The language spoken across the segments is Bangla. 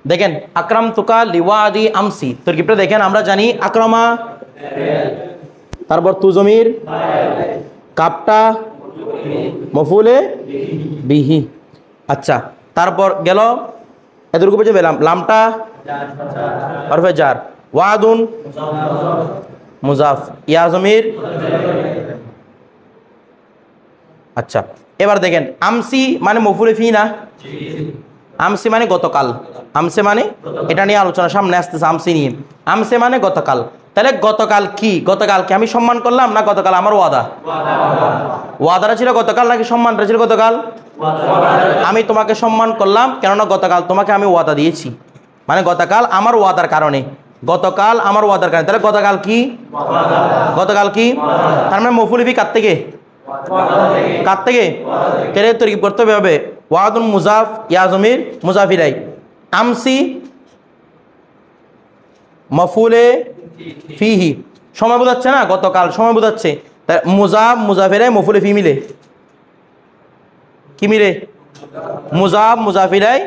দেখেন আকরাম তুকা লিওয়াদি আমসি তরকিবটা দেখেন, আমরা জানি আকরামা, তারপর তু জমির, কাপটা মফুলে বিহি। আচ্ছা, তারপর গেল এতটুকু বুঝে পেলাম, লামটা হরফে জার, ওয়াদুন মুজাফ, ইয়া জমির। আচ্ছা, এবার দেখেন আমসি মানে মফুলে ফি না, আমসি মানে গতকাল, আমসে মানে এটা নিয়ে আলোচনা সামনে আসতেছে, আমসি নিয়ে। আমসে মানে গতকাল, তাহলে গতকাল কি? গতকালকে আমি সম্মান করলাম না গতকাল আমার ওয়াদা? ওয়াদাটা ছিল গতকাল নাকি সম্মানটা ছিল গতকাল? আমি তোমাকে সম্মান করলাম কেননা গতকাল তোমাকে আমি ওয়াদা দিয়েছি, মানে গতকাল আমার ওয়াদার কারণে, গতকাল আমার ওয়াদার কারণে। তাহলে গতকাল কি? গতকাল কি? তার মানে মফুল ফি কার থেকে? কার থেকে? তাহলে তরকিব করতে হবে ওয়াদুন মুজাফ ইয়া জমির মুজাফিরাই, আমসি মফুলে ফিহি, সময় বোঝাচ্ছে না, গতকাল সময় বোঝাচ্ছে। তাই মুজাফ মুজাফিরাই মফুলে ফি মিলে কি মিলে? মুজাফ মুজাফিরাই।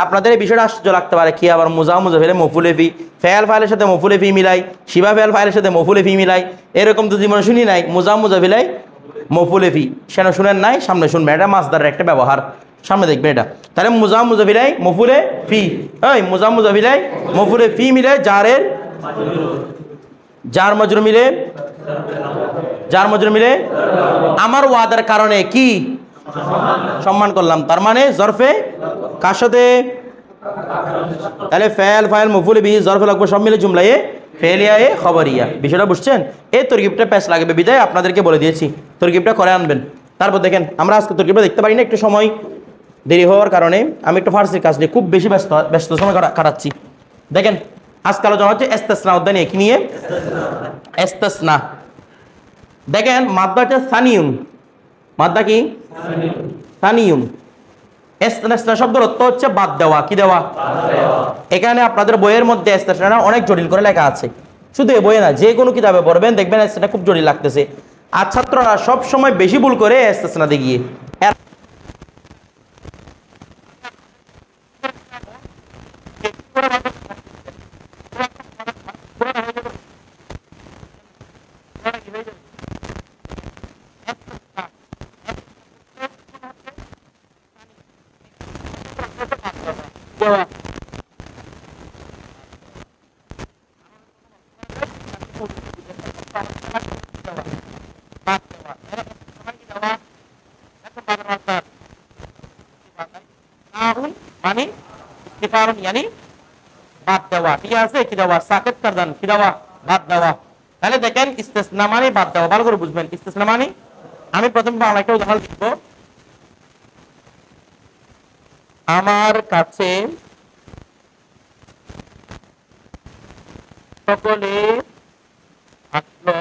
আপনাদের এই বিষয়টা আশ্চর্য লাগতে পারে, কি আবার মুজাফ মুজাফিরাই মফুলে ফি, ফেল ফাইলের সাথে মফুলে ফি মিলাই, শিবা ফেল ফাইলের সাথে মফুলে ফি মিলাই, এরকম তো জীবনে শুনি নাই। মুজাফ মুজাফিরাই মফুলে ফি সেটা শুনেন নাই, সামনে শুনবেন, এটা মাসদারের একটা ব্যবহার, সামনে দেখবেন এটা। তাহলে মুজাফ মুজাফিরাই মফুলে ফি, এই মুজাফ মুজাফিরাই মফুলে ফি মিলে জারের জার মজরুর মিলে, জার মজরুর মিলে আমার ওয়াদার কারণে কি সম্মান করলাম, তার মানে জরফে কার সাথে? তাহলে ফেল ফাইল মফুলে বিহি জরফে লাগবে সব মিলে জুমলায়ে ফেলিয়া এ খবরিয়া। বিষয়টা বুঝছেন? এই তরকিবটা প্যাচ লাগবে বিদায় আপনাদেরকে বলে দিয়েছি, তরকিবটা করে আনবেন। তারপর দেখেন আমরা আজকে তরকিবটা দেখতে পারি না, একটু সময় দেরি হওয়ার কারণে আমি একটু ফার্সির কাজ নিয়ে খুব বেশি ব্যস্ত সময় কাটাচ্ছি। দেখেন আজকে আলোচনা হচ্ছে ইস্তেসনা অধ্যায় নিয়ে, কি নিয়ে? ইস্তেসনা। দেখেন মাদ্দা হচ্ছে সানিউন, মাদ্দা কি? সানিউন। ইস্তেসনা শব্দের অর্থ হচ্ছে বাদ দেওয়া, কি দেওয়া? এখানে আপনাদের বইয়ের মধ্যে ইস্তেসনা অনেক জটিল করে লেখা আছে, শুধু এই বইয়ে না, যে কোনো কিতাবে পড়বেন দেখবেন ইস্তেসনা খুব জটিল লাগতেছে। আর ছাত্ররা সব সময় বেশি ভুল করে ইস্তেসনাতে গিয়ে। यानी বাদ দেওয়া, ঠিক আছে? কি দেওয়া? সাকিত করদান, কি দেওয়া? বাদ দেওয়া। তাহলে দেখেন ইস্তেসনা মানে বাদ দেওয়া, ভালো করে বুঝবেন। ইস্তেসনা মানে, আমি প্রথম বাংলা একটা উদাহরণ দিব। আমার কাছে সকলে আসলো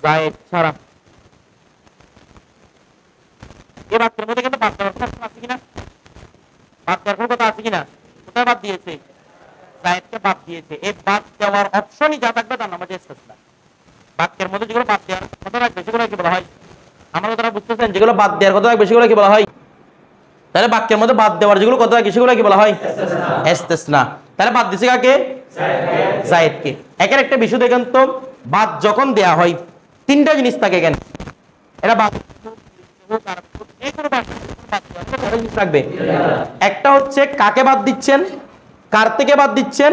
জায়েদ ছাড়া। এই বাক্যের মধ্যে কিন্তু বাদ দেওয়ার কথা আছে কিনা? বাদ দেওয়ার কথা আছে কিনা? কোথায় বাদ দিয়েছে? জায়েদকে বাদ দিয়েছে। এই বাদ দেওয়ার অপশনই যা থাকবে তার নাম হচ্ছে ইস্তেসনা। বাক্যের মধ্যে যেগুলো বাদ দেওয়ার কথা থাকবে সেগুলো কি বলা হয়? আমরা কথাটা বুঝতেছেন? যেগুলো বাদ দেওয়ার কথা থাকবে সেগুলো কি বলা হয়? তাহলে বাক্যের মধ্যে বাদ দেওয়ার যেগুলো কথা থাকে সেগুলো কি বলা হয়? ইস্তেসনা। তাহলে বাদ দিছে কাকে? জায়েদকে। একের একটা বিষয় দেখেন তো, বাদ যখন দেয়া হয় তিনটা জিনিস থাকে। কেন এটা বাদ থাকবে? একটা হচ্ছে কাকে বাদ দিচ্ছেন, কার থেকে বাদ দিচ্ছেন,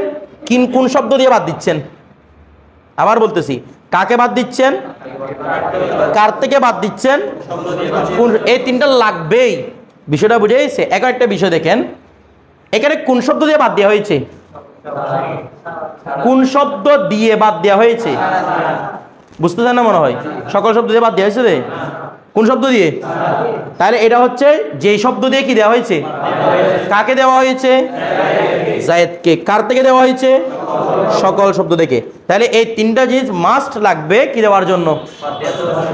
কোন শব্দ দিয়ে বাদ দিচ্ছেন। আবার বলতেছি, কাকে বাদ দিচ্ছেন, কার থেকে বাদ দিচ্ছেন, এই তিনটা লাগবেই। বিষয়টা বুঝে গেছে? এখন একটা বিষয় দেখেন, এখানে কোন শব্দ দিয়ে বাদ দেওয়া হয়েছে? কোন শব্দ দিয়ে বাদ দেওয়া হয়েছে? বুঝতে চান না মনে হয়? সকল শব্দ দিয়ে বাদ দেওয়া হয়েছে। কোন শব্দ দিয়ে? তাহলে এটা হচ্ছে যেই শব্দ দিয়ে কি দেওয়া হয়েছে। কাকে দেওয়া হয়েছে? জায়েদকে। কার থেকে দেওয়া হয়েছে? সকল শব্দ থেকে। তাহলে এই তিনটা জিনিস মাস্ট লাগবে কি দেওয়ার জন্য?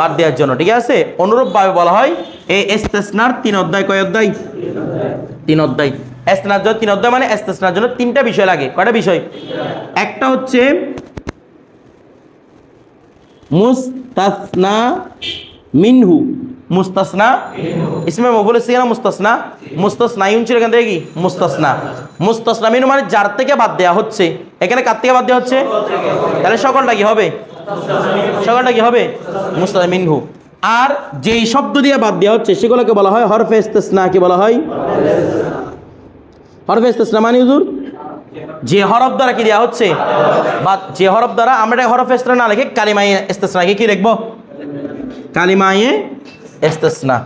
বাদ দেওয়ার জন্য। ঠিক আছে? অনুরূপভাবে বলা হয় এই ইস্তেসনার 3 অধ্যায়। কয় অধ্যায়? 3 অধ্যায়। ইস্তেসনার জন্য 3 অধ্যায়, মানে ইস্তেসনার জন্য 3টা বিষয় লাগে। কয়টা বিষয়? একটা হচ্ছে মুস্তাসনা মিনহু। মুস্তাসনা ইসমে মফুল ছিল না মুস্তাসনা মুস্তাসনাইন ছিল এখান থেকে কি মুস্তাসনা মুস্তাসনা মিনহু মানে যার থেকে বাদ দেওয়া হচ্ছে এখানে কার থেকে বাদ দেওয়া হচ্ছে তাহলে সকলটা কি হবে মুস্তাসনা মিনহু আর যেই শব্দ দিয়ে বাদ দেওয়া হচ্ছে সেগুলোকে বলা হয় হরফে ইস্তিসনা কি বলা হয় হরফে ইস্তিসনা মানে হুজুর যে হরফ দ্বারা কি দেওয়া হচ্ছে বা যে হরফ দ্বারা আমরা এটা হরফে ইস্তিসনা না লিখে কালিমায়ে ইস্তিসনাকে কি লিখব কালিমায়ে ইস্তিসনা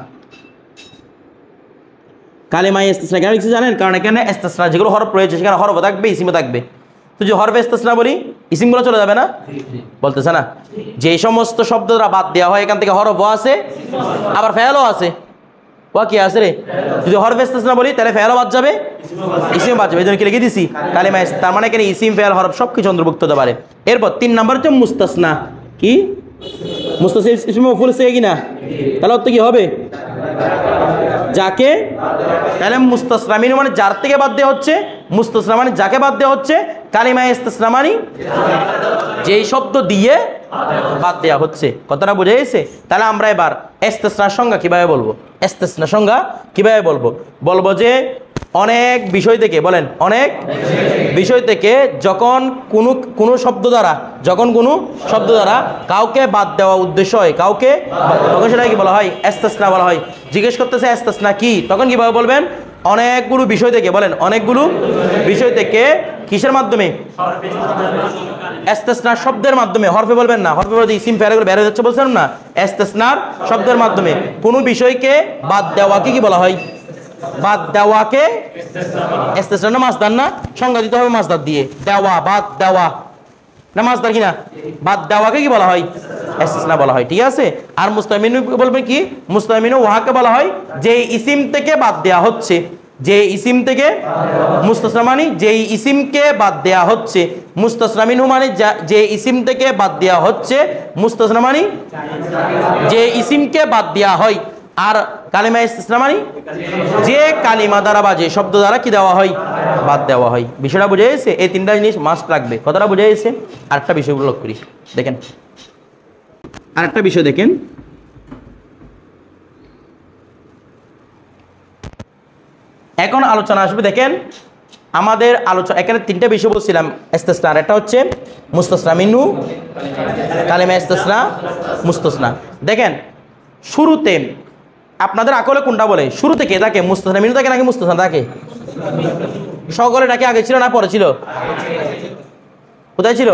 কেন লিখছি জানেন কারণ এখানে ইস্তিসনা যেগুলো হরফ রয়েছে সেখানে হরফ থাকবে ইসিমও থাকবে তো যে হরফে ইস্তিসনা বলি ইসিমগুলো চলে যাবে না বলতেছে না যে সমস্ত শব্দ দ্বারা বাদ দেওয়া হয় এখান থেকে হরফও আছে আবার ফেলও আছে ও কি আছে রে যদি হরফে ইস্তিসনা বলি তাহলে ফেলও বাদ যাবে ইসিম বাদ যাবে এই জন্য কি লিখে দিছি কালিমা তার মানে এখানে ইসিম ফেল হরফ সব কিছু অন্তর্ভুক্ত হতে পারে এরপর 3 নম্বর হচ্ছে মুস্তাসনা কি মুস্তাসিল ইসমে মফুল সে কি না তাহলে অর্থ কি হবে যাকে তাহলে মুস্তাসনা মিনহু মানে যার থেকে বাদ দেওয়া হচ্ছে মুস্তাসনা মানে যাকে বাদ দেওয়া হচ্ছে কালিমায়ে ইস্তিসনা মানে যেই শব্দ দিয়ে বাদ দেওয়া হচ্ছে কথাটা বুঝে গেছে তাহলে আমরা এবার ইস্তিসনার সংজ্ঞা কিভাবে বলবো ইস্তিসনার সংজ্ঞা কিভাবে বলবো যে অনেক বিষয় থেকে বলেন অনেক বিষয় থেকে যখন কোনো শব্দ দ্বারা কাউকে বাদ দেওয়া উদ্দেশ্য হয় কাউকে তখন সেটা কি বলা হয় ইস্তিসনা বলা হয় জিজ্ঞেস করতেছে ইস্তিসনা কি তখন কিভাবে বলবেন অনেকগুলো বিষয় থেকে বলেন অনেকগুলো বিষয় থেকে কিসের মাধ্যমে ইস্তিসনার শব্দের মাধ্যমে হরফে বলবেন না হরফে বলতে ইসিম ফেল করে বের হয়ে যাচ্ছে বলছেন না ইস্তিসনার শব্দের মাধ্যমে কোনো বিষয়কে বাদ দেওয়াকে কি বলা হয় বাদ দেওয়াকে ইস্তিসনা না মাসদার না সংজ্ঞা দিতে হবে মাসদার দিয়ে দেওয়া বাদ দেওয়া না মাসদার কি না বাদ দেওয়াকে কি বলা হয় ইস্তিসনা বলা হয় ঠিক আছে আর মুস্তামিনু বলবে কি মুস্তামিনু ওয়াকে বলা হয় যে ইসিম থেকে বাদ দেওয়া হচ্ছে যে ইসিম থেকে মুস্তাসনা মানে যেই ইসিমকে বাদ দেওয়া হচ্ছে মুস্তাসনা মিনহু মানে যে ইসিম থেকে বাদ দেওয়া হচ্ছে মুস্তাসনা মানে যে ইসিমকে বাদ দেওয়া হয় আর কালিমা ইস্তিসনা মানে যে কালিমা দ্বারা বা যে শব্দ দ্বারা কি দেওয়া হয় বাদ দেওয়া হয় বিষয়টা বুঝে গেছে এই 3টা জিনিস মাস্ট রাখবে কথাটা বুঝে গেছে আরেকটা বিষয়গুলো লক্ষ্য করি দেখেন আরেকটা বিষয় দেখেন এখন আলোচনা আসবে দেখেন আমাদের আলোচনা এখানে 3টা বিষয় বলছিলাম ইস্তিসনা আর একটা হচ্ছে মুস্তাসনা মিনহু কালিমা ইস্তিসনা মুস্তাসনা দেখেন শুরুতে আপনাদের আকলে কোনটা বলে শুরুতে কে থাকে মুস্তাসনা মিনহু থাকে নাকি মুস্তাসনা থাকে সকলে ডাকে আগে ছিল না পরে ছিল কোথায় ছিল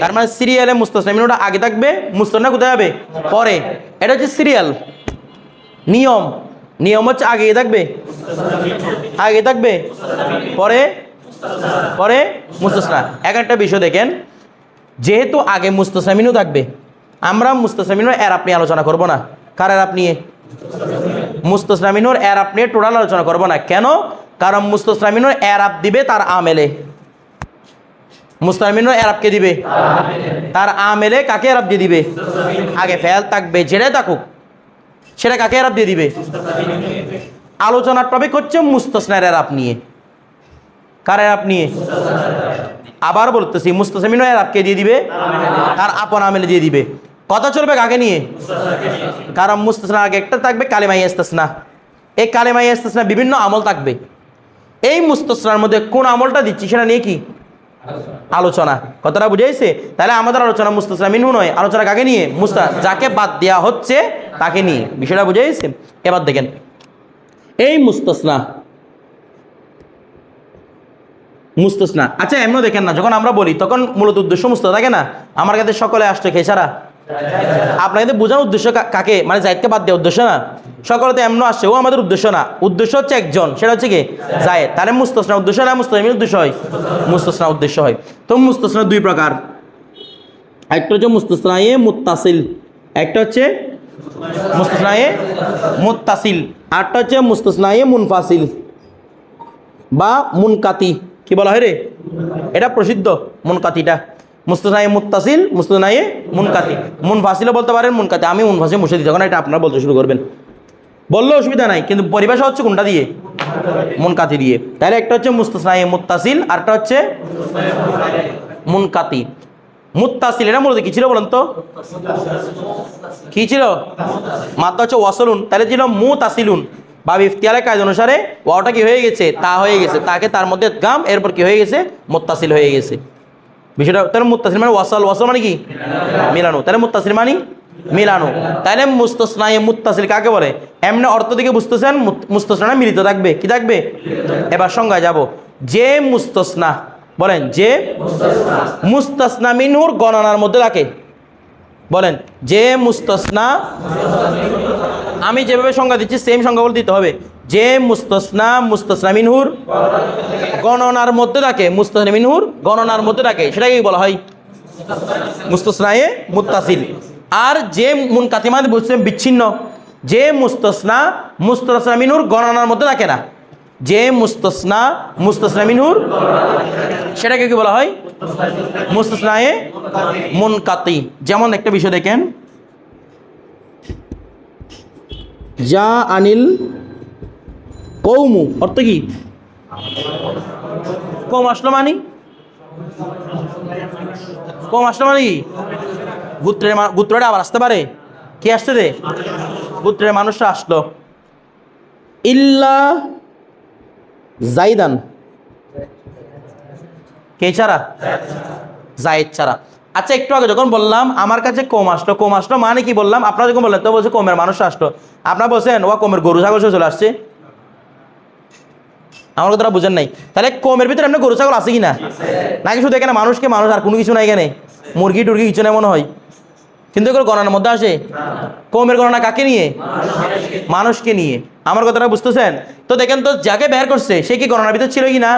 তার মানে সিরিয়ালে মুস্তাসনা মিনহুটা আগে থাকবে মুস্তাসনা কোথায় হবে পরে এটা হচ্ছে সিরিয়াল নিয়ম হচ্ছে আগে থাকবে পরে মুস্তাসনা একটা বিষয় দেখেন যেহেতু আগে মুস্তাসনা মিনহু থাকবে আমরা মুস্তাসনা মিনহুর এরাব নিয়ে আলোচনা করব না কার এরাব নিয়ে মুস্তাসনা মিনহুর এরাব নিয়ে টোটাল আলোচনা করব না কেন কারণ মুস্তাসনা মিনহুর এরাব দিবে তার আমেলে মুস্তাসনা মিনহুর এরাবকে দিবে তার আমেলে কাকে এরাব দিয়ে দিবে আগে ফেল থাকবে যেটাই থাকুক সেটা কাকে এরাব দিয়ে দিবে আলোচনার টপিক হচ্ছে মুস্তাসনার এরাব নিয়ে কার এরাব নিয়ে আবার বলতেছি মুস্তাসনা মিনহুর এরাবকে দিয়ে দিবে তার আপন আমেলে দিয়ে দিবে কথা চলবে কাকে নিয়ে কারণ মুস্তাসনা আগে একটা থাকবে কালিমায়ে ইস্তিসনা এই কালিমায়ে ইস্তিসনা বিভিন্ন আমল থাকবে এই মুস্তাসনার মধ্যে কোন আমলটা দিচ্ছি সেটা নিয়ে কি আলোচনা কথাটা বুঝাইছে তাহলে আমাদের আলোচনা মুস্তাসনা মিনহু নয় আলোচনা কাকে নিয়ে যাকে বাদ দেওয়া হচ্ছে তাকে নিয়ে বিষয়টা বুঝাইছে এবার দেখেন এই মুস্তাসনা আচ্ছা এমনও দেখেন না যখন আমরা বলি তখন মূলত উদ্দেশ্য মুস্তাসনা থাকে না আমার কাছে সকলে আসছে খেসারা আপনাকে বোঝানোর উদ্দেশ্য কাকে মানে জায়েদকে বাদ দেওয়ার উদ্দেশ্য না সকলে তো এমন আসছে ও আমাদের উদ্দেশ্য না উদ্দেশ্য হচ্ছে একজন সেটা হচ্ছে কি জায়েদ তাহলে মুস্তাসনা উদ্দেশ্য না মুস্তাসনা উদ্দেশ্য হয় মুস্তাসনা উদ্দেশ্য হয় তো মুস্তাসনা দুই প্রকার একটা হচ্ছে মুস্তাসনায়ে মুত্তাসিল একটা হচ্ছে মুস্তাসনায়ে মুত্তাসিল আরটা হচ্ছে মুস্তাসনায়ে মুনফাসিল বা মুনকাতি কি বলা হয় রে এটা প্রসিদ্ধ মুনকাতিটা মুস্তাসনায়ে মুত্তাসিল মুস্তাসনায়ে মুনকাতি মুনফাসিলও বলতে পারেন মুনকাতি আমি মুনফাসিল মুছে দিই যখন এটা আপনারা বলতে শুরু করবেন বললেও অসুবিধা নাই কিন্তু পরিভাষা হচ্ছে কোনটা দিয়ে মুনকাতি দিয়ে তাহলে একটা হচ্ছে মুস্তাসনায়ে মুত্তাসিল আরটা হচ্ছে মুনকাতি মুত্তাসিল এটা মূলত কি ছিল বলেন তো? কি ছিল? মাত্রা হচ্ছে ওয়াসলুন, তাহলে ছিল মুতাসিলুন। বা ইফতিয়ালের কায়দা অনুসারে ওয়াওটা কি হয়ে গেছে? তা হয়ে গেছে, তাকে তার মধ্যে গাম, এরপর কি হয়ে গেছে? মুত্তাসিল হয়ে গেছে। বিষয়টা তাহলে মুত্তাসিল মানে ওয়াসাল, ওয়াসাল মানে কি? মিলানো। তাহলে মুত্তাসিল মানে মিলানো। তাহলে মুস্তাসনায়ে মুত্তাসিল কাকে বলে? এমনি অর্থ দিকে বুঝতেছেন, মুস্তাসনা মিলিত থাকবে, কি থাকবে? এবার সংজ্ঞায় যাব। যে মুস্তাসনা, বলেন যে মুস্তাসনা মিনহুর গণনার মধ্যে থাকে, বলেন যে মুস্তাসনা, আমি যেভাবে সংজ্ঞা দিচ্ছি সেম সংজ্ঞা বলে দিতে হবে। যে মুস্তাসনা, মুস্তাসনা মিনহুর গণনার মধ্যে থাকে, মুস্তাসনা মিনহুর গণনার মধ্যে থাকে, সেটাকে কি বলা হয়? মুস্তাসনায়ে মুত্তাসিল। আর যে মুনকাতি মানে বুঝছেন বিচ্ছিন্ন, যে মুস্তাসনা, মুস্তাসনা মিনহুর গণনার মধ্যে থাকে না, যে মুস্তাসনা, মুস্তাসনা মিনহুর, সেটাকে কি বলা হয়? মুস্তাসনায়ে মুনকাতি। যেমন একটা বিষয় দেখেন, যা আনিল কৌমু, অর্থ কি? কম আসলো মানে, কম আসলো মানে কি? গোত্রটা আবার আসতে পারে, কে আসতে দে? গোত্রের মানুষরা আসলো। ইল্লা জাইদান, কে ছাড়া? জায়েদ ছাড়া। আচ্ছা, একটু আগে যখন বললাম আমার কাছে কম আসলো, কম আসলো মানে কি বললাম? আপনারা যখন বললেন তো বলছে কমের মানুষ আসলো, আপনারা বলছেন ও কমের গরু ছাগল চলে আসছে, আমার কথাটা বুঝেন নাই। তাহলে কমের ভিতরে এমনি গরু ছাগল আছে কি না? নাকি শুধু এখানে মানুষকে মানুষ আর কোনো কিছু নাই? এখানে মুরগি টুরগি কিছু নাই মনে হয়, কিন্তু এগুলো গণনার মধ্যে আসে। কমের গণনা কাকে নিয়ে? মানুষকে নিয়ে। আমার কথাটা বুঝতেছেন তো? দেখেন তো, যাকে বের করছে সে কি গণনার ভিতর ছিল কি না?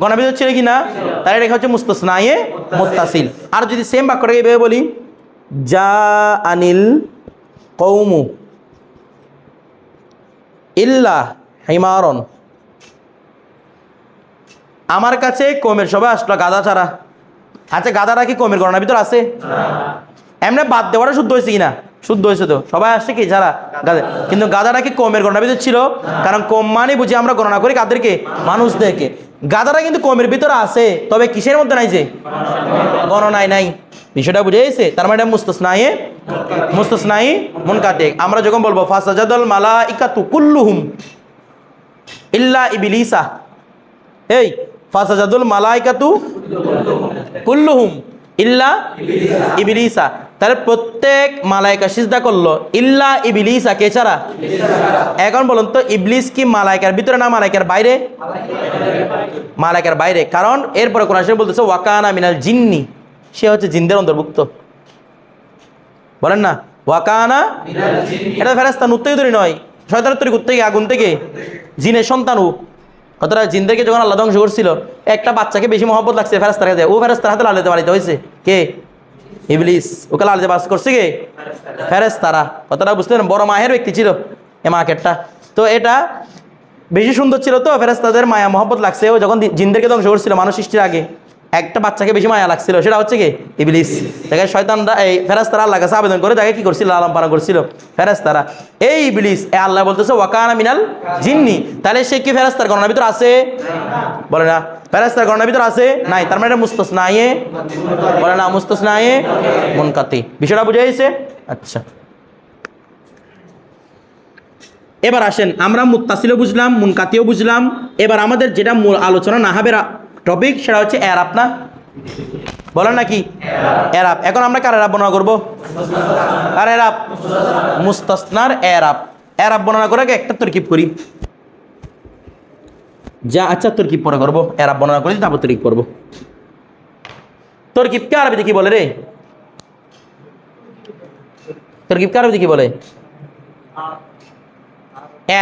গণনার ভিতর ছিল কি না? তাই রেখা হচ্ছে মুস্তাসনায়ে মুত্তাসিল। আর যদি সেম বাক্যটাকে এভাবে বলি, যা আনিল কৌমু ইল্লা হিমারন, আমার কাছে কমের সবাই আসলো গাধা ছাড়া। আচ্ছা, গাধাটা কি কমের গণনার ভিতর আছে? এমনি বাদ দেওয়াটা শুদ্ধ হয়েছে কিনা? শুদ্ধ হয়েছে তো, সবাই আসছে কি ছাড়া? গাধা। কিন্তু গাধাটা কি কমের গণনার ভিতর ছিল? কারণ কম মানে বুঝি আমরা গণনা করি কাদেরকে? মানুষদেরকে। গাধাটা কিন্তু কমের ভিতরে আছে, তবে কিসের মধ্যে নাই? যে গণনায় নাই। বিষয়টা বুঝে গেছে? তার মানে এটা মুস্তাসনায়ে মুস্তাসনায়ে মুনকাতি। আমরা যখন বলবো ফাসাজাদাল মালাইকাতু কুল্লুহুম ইল্লা ইবলিসা, এই ফাসাজাদুল মালাইকাতু কুল্লুহুম ইল্লা ইবলিসা, তাহলে প্রত্যেক মালাইকা সিজদা করলো ইল্লা ইবলিসা, কে ছাড়া? এখন বলুন তো, ইবলিস কি মালাইকার ভিতরে না মালাইকার বাইরে? মালাইকার বাইরে। কারণ এরপরে কোরআন শরীফ বলতেছে ওয়াকানা মিনাল জিন্নি, সে হচ্ছে জিনদের অন্তর্ভুক্ত। বলেন না ওয়াকানা, এটা ফেরেশতা নূর থেকে তৈরি নয়, শয়তানের তৈরি করতে গিয়ে আগুন থেকে, জিনের সন্তানও। কতটা জিনদেরকে যখন আল্লাহ ধ্বংস করছিল, একটা বাচ্চাকে বেশি মহব্বত লাগছে ফেরেশতার কাছে, ও ফেরেশতার হাতে লাল দিতে বাড়িতে হয়েছে কে? ইবলিস। ওকে লাল দিতে বাস করছে কে? ফেরেশতারা। কথাটা বুঝতে পারেন? বড় মাহের ব্যক্তি ছিল এ মার্কেটটা। তো এটা বেশি সুন্দর ছিল তো ফেরেশতাদের মায়া মহব্বত লাগছে। ও যখন জিনদেরকে ধ্বংস করছিল মানুষ সৃষ্টির আগে, একটা বাচ্চাকে বেশি মায়া লাগছিল, সেটা হচ্ছে কি? ইবলিস। দেখে শয়তানরা এই ফেরেশতারা আল্লাহর কাছে আবেদন করে দেখে কি করছিল? লালন পালন করছিল ফেরেশতারা। এই ইবলিস, এ আল্লাহ বলতেছে ওয়াকানা মিনাল জিন্নি, তাহলে সে কি ফেরেশতার গণনার ভিতর আছে? বলে না। ফেরেশতার গণনার ভিতর আছে? নাই। তার মানে এটা মুস্তাসনায়ে, বলে না মুস্তাসনায়ে মুনকাতি। বিষয়টা বুঝে গেছে? আচ্ছা, এবার আসেন, আমরা মুত্তাসিলও বুঝলাম, মুনকাতিও বুঝলাম। এবার আমাদের যেটা মূল আলোচনা নাহাবের টপিক, সেটা হচ্ছে এরাব, না? বলেন নাকি এরাব। এখন আমরা কার এরাব বর্ণনা করবো? কার এরাব? মুস্তাসনার এরাব। এরাব বর্ণনা করে একটা তরকিব করি যা। আচ্ছা, তরকিব পরে করবো, এরাব বর্ণনা করি তারপর তরকিব করবো। তরকিবকে আরবিতে কি বলে রে? তরকিবকে আরবিতে কি বলে?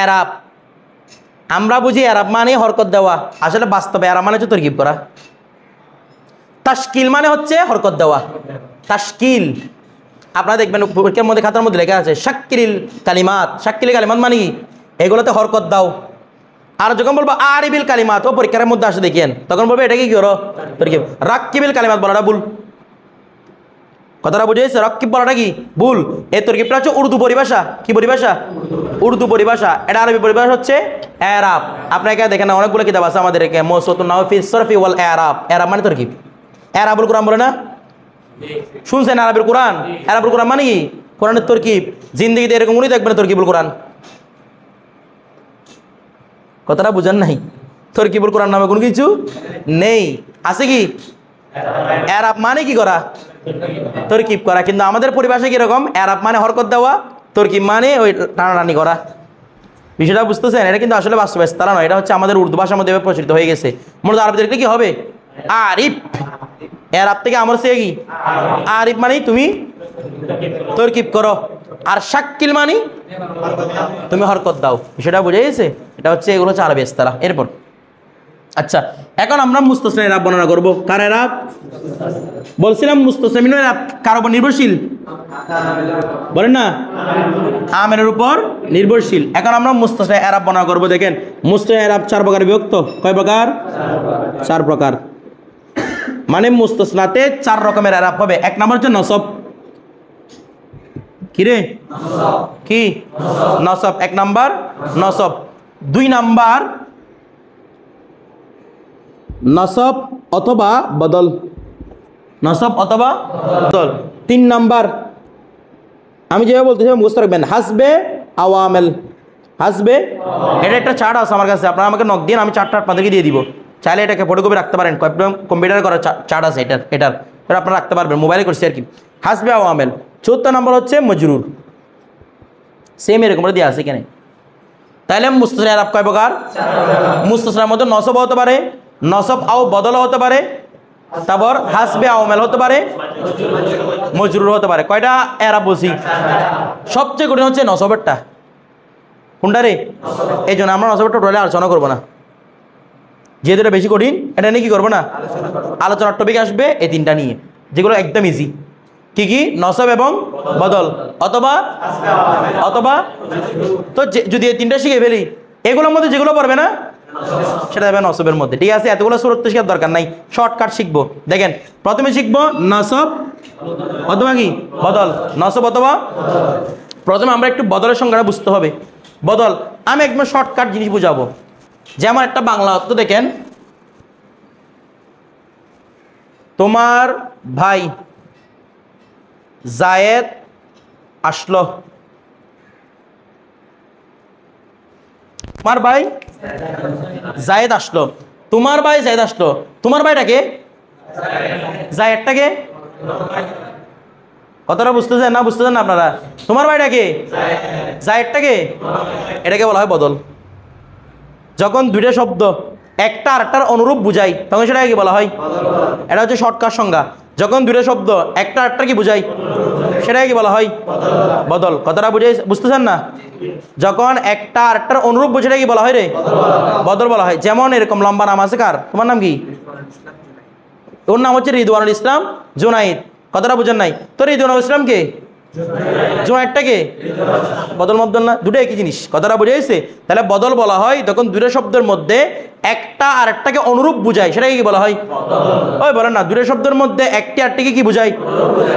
এরাব। আমরা বুঝি এরাব মানে হরকত দেওয়া, আসলে বাস্তবে এরাব মানে হচ্ছে তরকিব করা। তাশকিল মানে হচ্ছে হরকত দেওয়া, তাশকিল। আপনারা দেখবেন পরীক্ষার মধ্যে খাতার মধ্যে লেখা আছে শাক্কিলিল কালিমাত। শাক্কিল কালিমাত মানে কি? এগুলোতে হরকত দাও। আর যখন বলবো আরিবিল কালিমাত, ও পরীক্ষার মধ্যে আসে দেখেন, তখন বলবো এটা কি করো? তরকিব। রাক্কিবিল কালিমাত বলাটা ভুল। কথাটা বুঝে গেছে? রক্কিব বলাটা কি ভুল। এই তরকিবটা হচ্ছে উর্দু পরিভাষা। কি পরিভাষা? উর্দু পরিভাষা। এটা আরবি পরিভাষা হচ্ছে এরাব। আপনাকে দেখেন না, অনেকগুলো কিতাব আছে আমাদের, মৌসুতুন নাহু ফি সরফি ওয়াল এরাব। এরাব মানে তরকিব। এরাবুল কুরআন বলে না? শুনছেন আরবির কোরআন? আরবির কোরআন মানে কি? কোরআনের তরকিব। জিন্দেগিতে এরকম উনি দেখবেন তরকিবুল কোরআন। কথাটা বুঝেন নাই? তরকিবুল কোরআন নামে কোনো কিছু নেই। আছে কি? এরাব মানে কি করা? তরকিব করা। কিন্তু আমাদের পরিভাষায় কিরকম? এরাব মানে হরকত দেওয়া, তরকিব মানে ওই টানাটানি করা। বিষয়টা বুঝতেছেন? এটা কিন্তু আসলে বাস্তবায়িত তারা নয়, এটা হচ্ছে আমাদের উর্দু ভাষার মধ্যে প্রচলিত হয়ে গেছে। মূলত আরবিতে কি হবে? আরিফ। এরাব থেকে আমার সে কি? আরিফ মানে তুমি তরকিব করো, আর শাক্কিল মানে তুমি হরকত দাও। বিষয়টা বুঝে গেছে? এটা হচ্ছে এগুলো হচ্ছে আরবি ইস্তালাহ। এরপর আচ্ছা, এখন আমরা মুস্তাসনা এরাব বর্ণনা করব। কার এরাব? বলছিলাম মুস্তাসনা মিন এরাব কার উপর নির্ভরশীল? বলেন না, আমের উপর নির্ভরশীল। এখন আমরা মুস্তাসনা এরাব বর্ণনা করব। দেখেন, মুস্তাসনা এরাব 4 প্রকার বিভক্ত। কয় প্রকার? 4 প্রকার। মানে মুস্তাসনাতে 4 রকমের এরাব হবে। 1 নম্বর হচ্ছে নসব। কি রে? কি? নসব। 1 নাম্বার নসব। 2 নাম্বার নসব অথবা বদল। নসব অথবা বদল। 3 নাম্বার আমি যেভাবে বলতেছি মুখস্থ রাখবেন, হাসবে আওয়ামেল। হাসবে, এটা একটা চার্ট আছে আমার কাছে, আপনারা আমাকে নক দিন, আমি চার্টটা আপনাদেরকে দিয়ে দিব। চাইলে এটাকে ফটোকপি রাখতে পারেন, কম্পিউটারে করা চার্ট আছে এটার আপনারা রাখতে পারবেন, মোবাইলে করছি আর কি। হাসবে আওয়ামেল। 4 নাম্বার হচ্ছে মজরুর। সেম এরকম দিয়ে আছে এখানে। তাহলে মুস্তাসনা এরাব কয় প্রকার? মুস্তাসনার মধ্যে নসব হতে পারে, নসব আও বদল হতে পারে, তারপর হাসবে আওয়ামেল হতে পারে, মজরুর হতে পারে। কয়টা এরাব বলছি? সবচেয়ে কঠিন হচ্ছে নসবেরটা। কোনটা রে? এই জন্য আমরা নসবেরটা টোটালি আলোচনা করবো না, যেহেতু এটা বেশি কঠিন। এটা নিয়ে কি করবো না, আলোচনার টপিক আসবে এই 3টা নিয়ে, যেগুলো একদম ইজি। কি কি? নসব এবং বদল অথবা অথবা তো যদি এই 3টা শিখে ফেলি, এগুলোর মধ্যে যেগুলো পড়বে না সেটা যাবে নসবের মধ্যে। ঠিক আছে? এতগুলো সূরত শেখার দরকার নাই, শর্টকাট শিখবো। দেখেন, প্রথমে শিখবো নসব অথবা কি বদল। নসব অথবা প্রথমে আমরা একটু বদলের সংজ্ঞাটা বুঝতে হবে। বদল আমি একদম শর্টকাট জিনিস বুঝাবো। যেমন একটা বাংলা অর্থ দেখেন, তোমার ভাই জায়েদ আসলো। তোমার ভাই জায়েদ আসলো। তোমার ভাই জায়েদ আসলো। তোমার ভাইটাকে? জায়েদটাকে? কতটা বুঝতেছেন না? বুঝতেছেন না আপনারা? তোমার ভাইটাকে? জায়েদটাকে? এটাকে বলা হয় বদল। যখন 2টা শব্দ একটা আরেকটার অনুরূপ বুঝাই তখন সেটাকে কি বলা হয়? এটা হচ্ছে শর্টকাট সংজ্ঞা। যখন 2টা শব্দ একটা আরেকটার কি বুঝাই সেটাকে কি বলা হয়? বদল। কথাটা বুঝতেছেন না? যখন একটা আরেকটার অনুরূপ বুঝাটা কি বলা হয় রে? বদল বলা হয়। যেমন এরকম লম্বা নাম আছে কার? তোমার নাম কি? ওর নাম হচ্ছে রিদওয়ানুল ইসলাম জুনাইদ। কথাটা বুঝেন নাই? তো রিদওয়ানুল ইসলাম কে? জুনাইদটাকে? বদল মবদল না? দুটো একই জিনিস। কথাটা বুঝে গেছে? তাহলে বদল বলা হয় তখন 2টা শব্দের মধ্যে একটা আরেকটাকে অনুরূপ বুঝায়, সেটাকে কি বলা হয়? ওই বলেন না, 2টা শব্দের মধ্যে একটি আরেকটাকে কি বুঝায়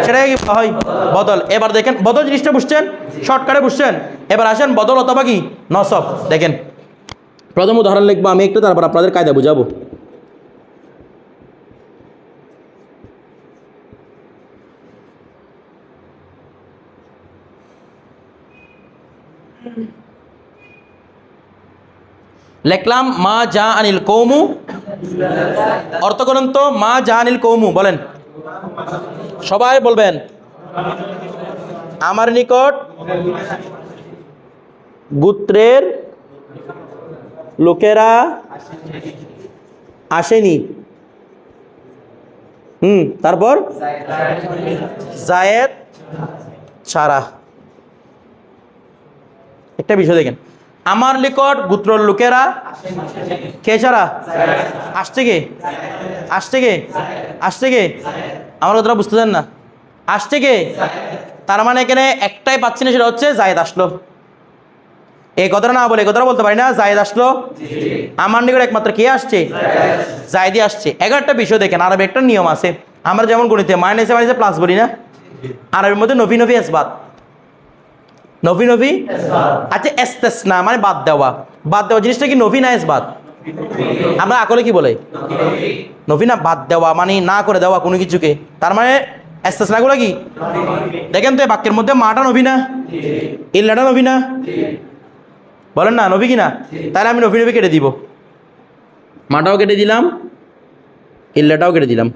সেটাকে কি বলা হয়? বদল। এবার দেখেন, বদল জিনিসটা বুঝছেন, শর্টকাটে বুঝছেন। এবার আসেন বদল অথবা কি নসব। দেখেন, প্রথম উদাহরণ লিখবো আমি একটু, তারপর আপনাদের কায়দা বুঝাবো। লিখলাম মা জা আনিল কৌমু। অর্থ করেন তো, মা জা আনিল কৌমু। বলেন, সবাই বলবেন, আমার নিকট গোত্রের লোকেরা আসেনি। তারপর জায়েদ ছাড়া। একটা বিষয় দেখেন, আমার নিকট গোত্রের লোকেরা কে ছাড়া? আসছে কে? আসছে কে? আসছে কে? আমার কথাটা বুঝতেছেন না? আসছে কে? তার মানে এখানে একটাই পাচ্ছি না, সেটা হচ্ছে জায়েদ আসলো। এই কথাটা না বলে কথাটা বলতে পারি না, জায়েদ আসলো। আমার নিকট একমাত্র কে আসছে? জায়েদই আসছে। 11টা বিষয় দেখেন। আরবি একটা নিয়ম আছে, আমরা যেমন গণিতে মাইনাসে মাইনাসে প্লাস বলি না, আরবির মধ্যে নফি নফি ইসবাত। নফি নফি, আচ্ছা ইস্তিসনা মানে বাদ দেওয়া। বাদ দেওয়া জিনিসটা কি নফি না ইসবাত? আমরা আকলে কি বলে? নফি না? বাদ দেওয়া মানে না করে দেওয়া কোনো কিছুকে। তার মানে ইস্তেসনাগুলো কি? দেখেন তো এই বাক্যের মধ্যে মাটা নবী না, ইল্লাটা নবী না, বলেন না নবী কিনা? তাহলে আমি নবী নবী কেটে দিব, মাটাও কেটে দিলাম, ইল্লাটাও কেটে দিলাম।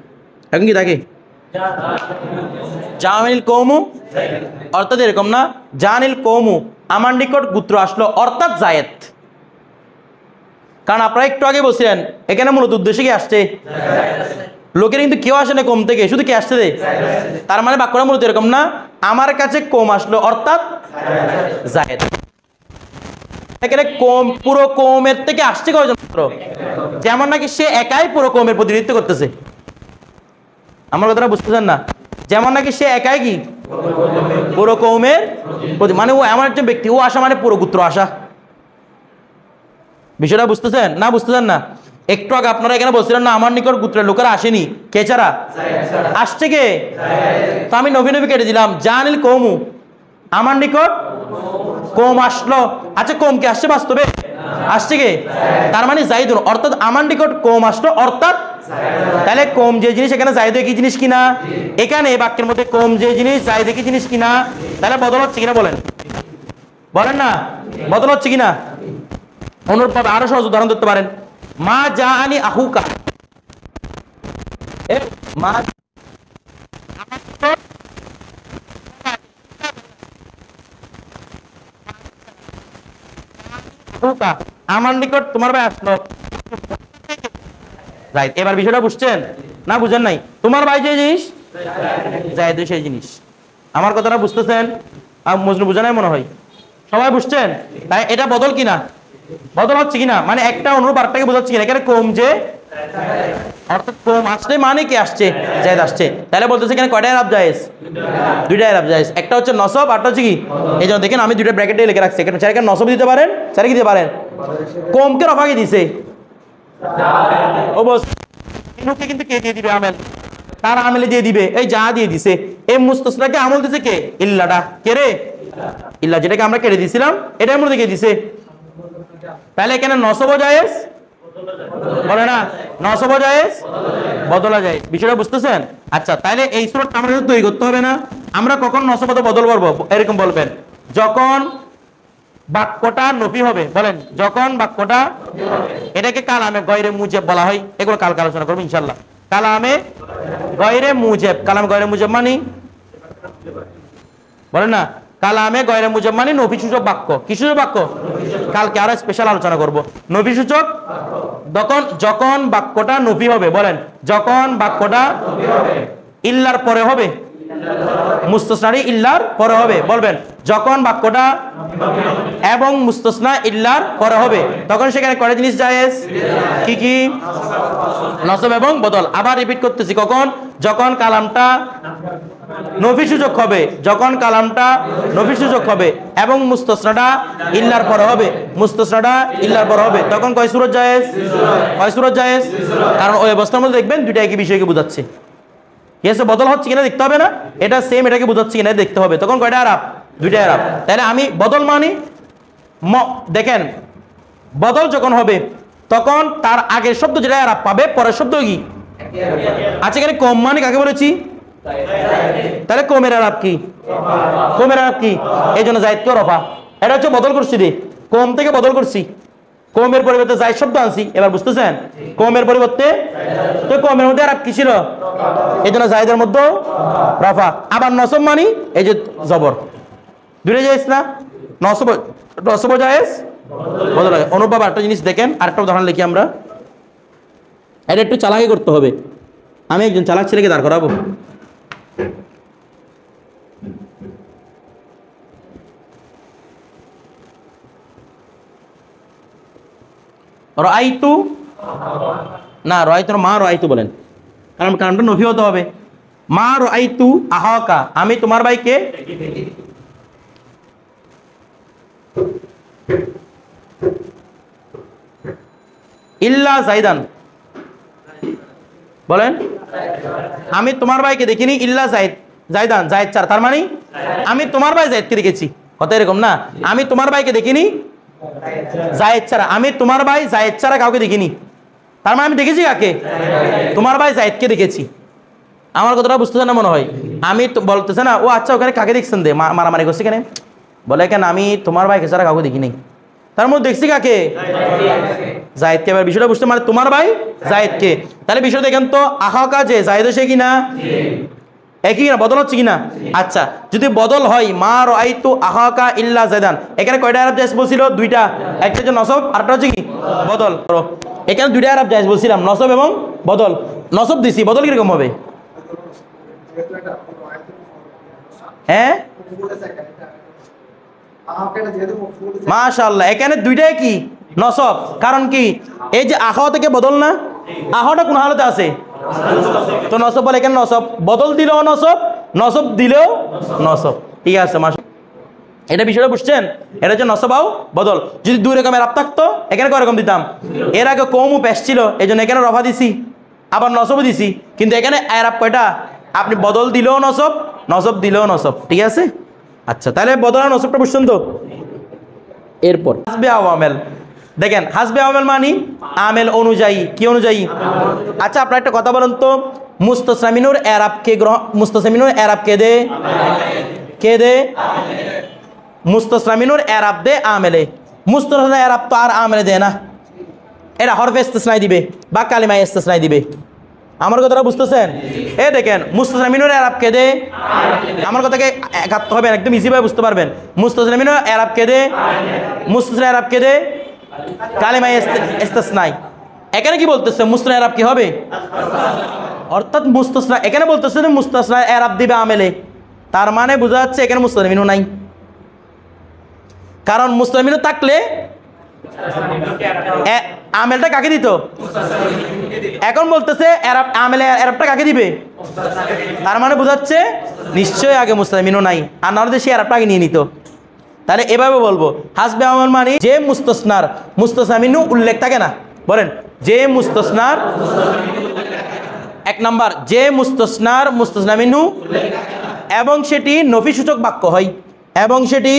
এখন কি থাকে? জামিল কৌমু, অর্থাৎ এরকম না, জানিল কৌমু আমার নিকট গোত্র আসলো, অর্থাৎ জায়েদ। কারণ আপনারা একটু আগে বলছিলেন এখানে মূলত উদ্দেশ্যে কি আসছে? লোকের কিন্তু কেউ আসে না কম থেকে, শুধু কে আসছে? তার মানে বাক্যটা মূলত এরকম না, আমার কাছে কম আসলো অর্থাৎ জায়েদ। এখানে কম, পুরো কৌমের থেকে আসছে কয়জন মাত্র? যেমন নাকি সে একাই পুরো কৌমের প্রতিনিধিত্ব করতেছে। আমার কথাটা বুঝতেছেন না? যেমন নাকি সে একাই কি পুরো কৌমের মানে ও এমন একজন ব্যক্তি, ও আসা মানে পুরো গোত্র আসা। বিষয়টা বুঝতেছেন না? বুঝতেছেন না? একটু আগে আপনারা এখানে বলছিলেন না আমার নিকট গোত্রের লোকেরা আসেনি, কে ছাড়া আসছে? কে? তো আমি নবী নবী কেটে দিলাম, জানিল কৌমু আমার নিকট কম আসলো। আচ্ছা কম কে আসছে? বাস্তবে আসছে কে? তার মানে জাইদ, অর্থাৎ আমার নিকট কম আসলো অর্থাৎ। তাহলে কম যে জিনিস এখানে জাইদ কি জিনিস কিনা? এখানে এই বাক্যের মধ্যে কম যে জিনিস জাইদ কি জিনিস কিনা? তাহলে বদল হচ্ছে কিনা? বলেন, বলেন না বদল হচ্ছে কিনা? অনুরূপভাবে আরো সহজ উদাহরণ ধরতে পারেন, মা জাআনি আহুকা, মা আমার নিকট তোমার ভাই আসলো। রাইট, এবার বিষয়টা বুঝছেন না? বুঝেন নাই? তোমার ভাই যে জিনিস জায়েদ সেই জিনিস। আমার কথাটা বুঝতেছেন? মজনু বুঝে নাই মনে হয়, সবাই বুঝছেন? তাই এটা বদল কিনা? বদল হচ্ছে কিনা? মানে একটা অনুরূপ আরেকটাকে বোঝাচ্ছে কিনা? এখানে কম যে, অর্থাৎ কম আসলে মানে কি আসছে? জায়েদ আসছে। তাহলে বলতেছে এখানে কয়টা ইরাব জায়েজ? দুইটা ইরাব জায়েজ। একটা হচ্ছে নসব, আরটা হচ্ছে কি? এই জন্য দেখেন আমি দুইটা ব্র্যাকেটে লিখে রাখছি। এখানে চার নসব দিতে পারেন, চার কি দিতে পারেন? কমকে রফাকে দিছে, অবশ্যই কিন্তু কে দিয়ে দিবে? আমেল, তার আমেলে দিয়ে দিবে। এই যা দিয়ে দিছে, এই মুস্তাসনাকে আমল দিছে কে? ইল্লাটা। কে রে? ইল্লা, যেটাকে আমরা কেটে দিয়েছিলাম এটার মধ্যে কে দিছে? তাহলে এখানে নসব জায়েজ, বলে না নসব জায়েজ, বদলা জায়েজ। বিষয়টা বুঝতেছেন? আচ্ছা, তাহলে এই সূরাটা আমাদের তৈরি করতে হবে না? আমরা কখন নসব বদল করবো? এরকম বলবেন যখন বাক্যটা নফি হবে। বলেন, যখন বাক্যটা, এটাকে কালামে গয়রে মুজেব বলা হয়। এগুলো কালকে আলোচনা করবো ইনশাল্লাহ। কালামে গয়রে মুজেব, কালামে গয়রে মুজেব মানি, বলেন না কালামে গয়রে মুজেব মানে নফি সূচক বাক্য। কি সূচক বাক্য? কালকে আরো স্পেশাল আলোচনা করব। নফি সূচক যখন বাক্যটা নফি হবে। বলেন, যখন বাক্যটা ইল্লার পরে হবে, মুস্তাসনারি ইল্লার পরে হবে। বলবেন, যখন বাক্যটা এবং মুস্তাসনা ইল্লার পরে হবে, তখন সেখানে কয়টা জিনিস জায়েজ? কি কি? নসব এবং বদল। আবার রিপিট করতেছি, কখন? যখন কালামটা নফি সূচক হবে, যখন কালামটা নফি সূচক হবে এবং মুস্তাসনাটা ইল্লার পরে হবে, মুস্তাসনাটা ইল্লার পরে হবে, তখন কয় সূরত জায়েজ? কয় সূরত জায়েজ? কারণ ওই অবস্থার মধ্যে দেখবেন দুইটা একই বিষয়কে বোঝাচ্ছে। ঠিক আছে? বদল হচ্ছে কিনা দেখতে হবে না? এটা সেম এটাকে বোঝাচ্ছে কিনা দেখতে হবে। তখন কয়টা আরাব? দুইটা আরাব। তাহলে আমি বদল মানি, দেখেন বদল যখন হবে তখন তার আগের শব্দ যেটা আরাব পাবে, পরের শব্দ কি? আচ্ছা, এখানে কম মানে কাকে বলেছি? তাহলে কমের আরাব কি? কমের আরাব কি? এই জন্য জায়েদ কে রফা। এটা হচ্ছে বদল করছি রে, কম থেকে বদল করছি, কমের পরিবর্তে জায়েদ শব্দ আনছি। এবার বুঝতেছেন? কমের পরিবর্তে, তো কমের মধ্যে আরাব কি ছিল? এই জন্য জায়েদের মধ্যে রফা। আবার নসব মানি এই যে জবর, দুটো জায়েজ না? নসব জায়েজ, বদল হয়। অনুভব একটা জিনিস দেখেন, আরেকটা উদাহরণ লিখি আমরা। এটা একটু চালাকি করতে হবে। আমি একজন চালাক ছেলেকে দাঁড় করাবো। রাআইতু না, রাআইতু মা রাআইতু বলেন, কারণ কারণটা নফি হতে হবে। মা রাআইতু আহাকা, আমি তোমার ভাইকে ইল্লা জাইদান, বলেন আমি তোমার ভাইকে দেখিনি ইল্লা জাইদান, জায়েদ ছাড়া। তার মানে আমি তোমার ভাই জায়েদকে দেখেছি, কথা এরকম না? আমি তোমার ভাইকে দেখিনি জায়েদ ছাড়া, আমি তোমার ভাই জায়েদ ছাড়া কাউকে দেখিনি। তার মানে আমি দেখেছি কাকে? তোমার ভাই জায়েদকে দেখেছি। আমার কথাটা বুঝতেছেন না মনে হয়? আমি তো বলতেছে না, ও আচ্ছা ওখানে কাকে দেখছেন দে মারামারি করছে কেন, বলে কেন আমি তোমার ভাইকে ছাড়া কাউকে দেখি নাই। তার মধ্যে দেখছি কাকে? জায়েদকে। এবার বিষয়টা বুঝতে, মানে তোমার ভাই জায়েদকে। তাহলে বিষয় দেখেন তো, আহাকা যে জায়েদ সে কিনা একই কিনা, বদল হচ্ছে কিনা? আচ্ছা, যদি বদল হয় মা রাআইতু আহাকা ইল্লা জায়দান, এখানে কয়টা আরব জায়েজ বলছিল? দুইটা, একটা হচ্ছে নসব আরটা হচ্ছে কি বদল। এখানে দুইটা আরব জায়েজ বলছিলাম, নসব এবং বদল। নসব দিছি, বদল কিরকম হবে? হ্যাঁ মাশাআল্লাহ, এখানে দুইটাই কি নসব। কারণ কি, এই যে আহা থেকে বদল না, আহাটা কোন হালতে আছে? তো নসব বলে এখানে নসব, বদল দিলেও নসব, নসব দিলেও নসব। ঠিক আছে মাশাআল্লাহ, এটা বিষয়টা বুঝছেন? এটা হচ্ছে নসব আও বদল। যদি দুই রকমের আপ থাকতো এখানে কয় রকম দিতাম? এর আগে কমও পেশ ছিল, এই জন্য এখানে রফা দিছি, আবার নসবও দিছি। কিন্তু এখানে আরব কয়টা? আপনি বদল দিলেও নসব, নসব দিলেও নসব। ঠিক আছে, আচ্ছা তাহলে বদল আর নসবটা বুঝছেন তো? এরপর হাসবে আওয়ামেল, দেখেন হাসবে আওয়ামেল মানে আমেল অনুযায়ী। কি অনুযায়ী? আচ্ছা আপনার একটা কথা বলেন তো, মুস্তাসমিনুর এরাব কে গ্রহণ, মুস্তাসমিনুর এরাব কে দে? কে দে? মুস্তাসমিনুর এরাব দে আমেলে। মুস্তাসমিনুর এরাব তো আর আমেলে দেয় না, এটা হরফে ইস্তিসনাই দিবে বা কালিমায়ে ইস্তিসনাই দিবে। আমার কথাটা বুঝতেছেন? এ দেখেন মুস্তাসমিনুর এরাব কে দে, আমার কথাকে একাত্ম হবেন, একদম ইজিভাবে বুঝতে পারবেন। মুস্তাসমিনুর এরাব কে দে, মুস্তাসমিনুর এরাব কে দে কালিমায়ে ইস্তিসনাই। এখানে কি বলতেছে? মুস্তাসনা এরাব কি হবে? অর্থাৎ মুস্তাসনা এখানে বলতেছে যে মুস্তাসনা এরাব দিবে আমেলে, তার মানে বোঝা যাচ্ছে এখানে মুস্তাসমিনু নাই। কারণ মুস্তাসমিনু থাকলে আমেলটা কাকে দিত? এখন বলতেছে এরাব, আমেলে এরাবটা কাকে দিবে? তার মানে বোঝাচ্ছে নিশ্চয়ই আগে মুস্তাসমিনু নাই, আর না হলে সে এরাবটা আগে নিয়ে নিত। তাহলে এভাবে বলবো, হাসবে আওয়ামেল মানে যে মুস্তাসনার মুস্তাসমিনু উল্লেখ থাকে না। বলেন, যে মুস্তাসনার, এক নাম্বার যে মুস্তাসনার মুস্তাসনামিনু এবং সেটি নফি সূচক বাক্য হয়, এবং সেটি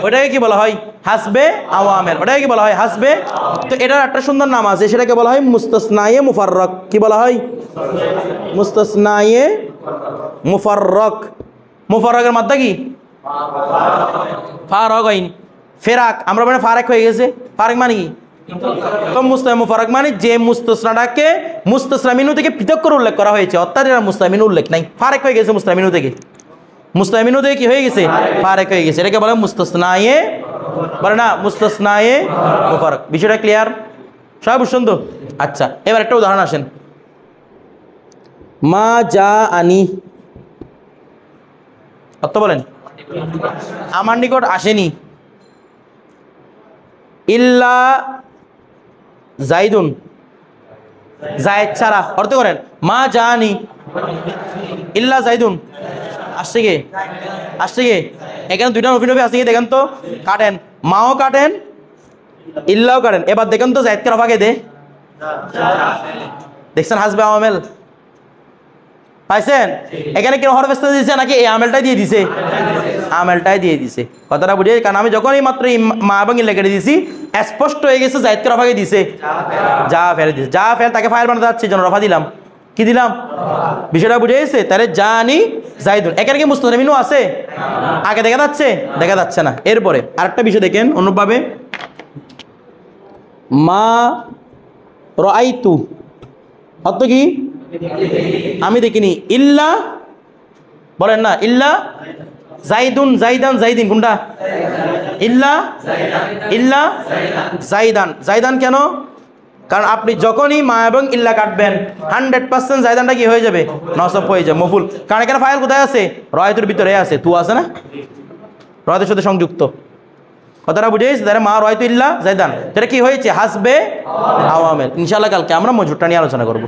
ওটাকে কি বলা হয়? হাসবে আওয়ামেল। ওটাকে কি বলা হয়? হাসবে। তো এটার একটা সুন্দর নাম আছে, সেটাকে বলা হয় মুস্তাসনায়ে মুফাররক। কি বলা হয়? মুস্তাসনায়ে মুফাররক। মুফাররকের মাত্রা কি? ফারক হইন, ফেরাক। আমরা মানে ফারাক হয়ে গেছে, ফারাক মানে কি? তো মুফাররক মানে যে মুস্তাসনাটাকে মুস্তাসনামিনু থেকে পৃথক করে উল্লেখ করা হয়েছে, অর্থাৎ এর মুস্তাসমিনু উল্লেখ নাই, ফারাক হয়ে গেছে মুস্তাসমিনু থেকে। মুস্তাসমিনু থেকে কি হয়ে গেছে? ফারাক হয়ে গেছে। এটাকে বলে মুস্তাসনায়ে, বলে না মুস্তাসনায়ে মুফাররক। বিষয়টা ক্লিয়ার? সবাই বুঝছেন তো? আচ্ছা এবার একটা উদাহরণ আসেন। মা যা আনি, অর্থ বলেন আমার নিকট আসেনি। ইল্লা জাইদুন, জায়েদ ছাড়া। অর্থ করেন মা জানি ইল্লা জাইদুন, আসছে কে? আসছে কে? এখানে দুইটা নফি নফি আসছে কি দেখেন তো, কাটেন, মাও কাটেন ইল্লাও কাটেন। এবার দেখেন তো জায়েদকে রফা কে দে? দেখছেন হাসবে আওয়ামেল পাইছেন? এখানে কেন হরফ ইস্তেসনা দিয়েছে নাকি এই আমেলটাই দিয়ে দিছে? আমেলটাই দিয়ে দিছে। কথাটা বুঝে? কারণ আমি যখনই মাত্র মা এবং ইল্লা কেটে দিছি, স্পষ্ট হয়ে গেছে জায়েদকে রফাকে দিছে, যা ফেলে দিছে। যা ফেল তাকে ফাইল বানাতে যাচ্ছে, যেন রফা দিলাম। কি দিলাম? বিষয়টা বুঝে গেছে? তাহলে জানি জাইদুন, এখানে কি মুস্তাসমিনু আছে? আগে দেখা যাচ্ছে? দেখা যাচ্ছে না। এরপরে আরেকটা বিষয় দেখেন অনুভাবে, মা রাআইতু, অর্থ কি? আমি দেখিনি। ইল্লা, বলেন না ইল্লা জাইদুন, জাইদান, জাইদিন কোনটা? ইল্লা, ইল্লা জাইদান। জাইদান কেন? কারণ আপনি যখনই মা এবং ইল্লা কাটবেন 100% জাইদানটা কি হয়ে যাবে? নসব হয়ে যাবে, মফুল। কারণ এখানে ফাইল কোথায় আছে? রায়তুর ভিতরে আছে, তু আছে না, রায়তের সাথে সংযুক্ত। কথাটা বুঝে গেছে? তাহলে মা রায়তু ইল্লা জাইদান, এটা কি হয়েছে? হাসবে আওয়ামেল। ইনশাআল্লাহ কালকে আমরা মজুরটা নিয়ে আলোচনা করবো।